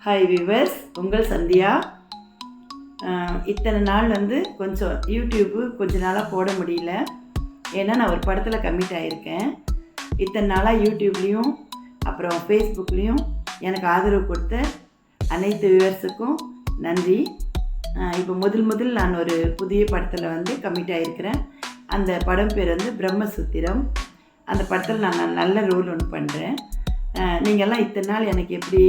Hi viewers, உங்கள் சந்தியா. இத்தனை நாள் கொஞ்சம் யூடியூப்பு கொஞ்ச நாளாக போட முடியல. ஏன்னா நான் ஒரு படத்தில் கமிட் ஆகியிருக்கேன். இத்தனை நாளாக யூடியூப்லேயும் அப்புறம் ஃபேஸ்புக்லேயும் எனக்கு ஆதரவு கொடுத்த அனைத்து வியூவர்ஸுக்கும் நன்றி. இப்போ முதல் நான் ஒரு புதிய படத்தில் கமிட் ஆகியிருக்கிறேன். அந்த படம் பேர் பிரம்மசூத்திரம். அந்த படத்தில் நான் நல்ல ரோல் ஒன்று பண்ணுறேன். நீங்கள்லாம் இத்தனை நாள் எனக்கு எப்படி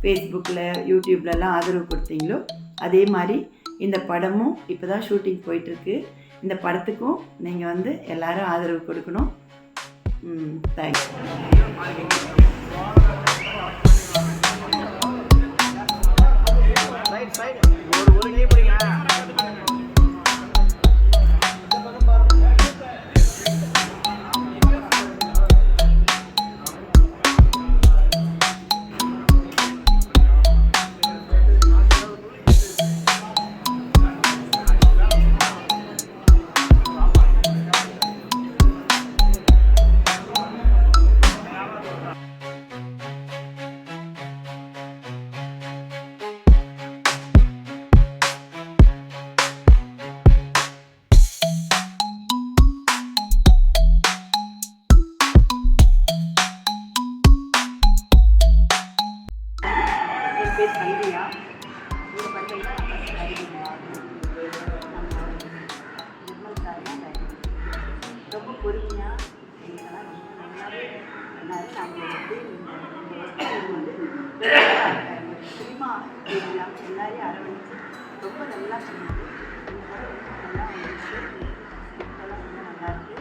ஃபேஸ்புக்கில் யூடியூப்லலாம் ஆதரவு கொடுத்தீங்களோ அதே மாதிரி இந்த படமும் இப்போ தான் ஷூட்டிங் போயிட்டுருக்கு. இந்த படத்துக்கும் நீங்கள் எல்லோரும் ஆதரவு கொடுக்கணும். தேங்க்ஸ். பேர் சந்தியா. இந்த படத்தில் நிர்மல் சார் ரொம்ப பொறுமையாக எங்களுக்கெல்லாம் ரொம்ப நல்லாவே நாங்கள் சினிமா எல்லாம் எல்லாரையும் அரவணைச்சு ரொம்ப நல்லா சொன்னாங்க. இந்த படம் ரொம்ப நல்லா வந்துச்சு. இதெல்லாம் ரொம்ப நல்லாயிருக்கு.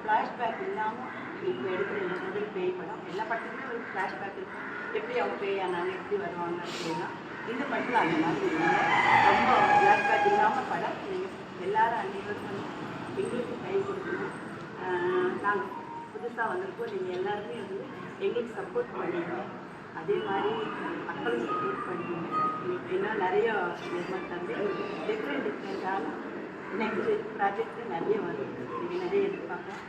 ஃப்ளாஷ்பேக் இல்லாமல் இப்போ எடுக்கிற இந்த முதல் பேய் படம் எல்லா படத்துக்குமே ஒரு ஃப்ளாஷ்பேக் இருக்கும். எப்படி அவங்க பேய் ஆனாங்க, எப்படி வருவாங்க அப்படின்னா இந்த படத்தில் அந்த மாதிரி இல்லை. ரொம்ப ஃப்ளாஷ்பேக் இல்லாமல் படம். நீங்கள் எல்லோரும் அனைவரும் எங்களுக்கு கை கொடுக்கணும். நாங்கள் புதுசாக வந்திருக்கோம். நீங்கள் எல்லாருமே எங்களுக்கு சப்போர்ட் பண்ணுவீங்க. அதே மாதிரி மக்களும் சப்போர்ட் பண்ணுவீங்க. இன்னும் நிறைய நிர்மல் தந்து டிஃப்ரெண்ட்டான நெக்ஸ்ட் ப்ராஜெக்ட் நிறைய வரும். நீங்கள் நிறைய எதிர்பார்க்க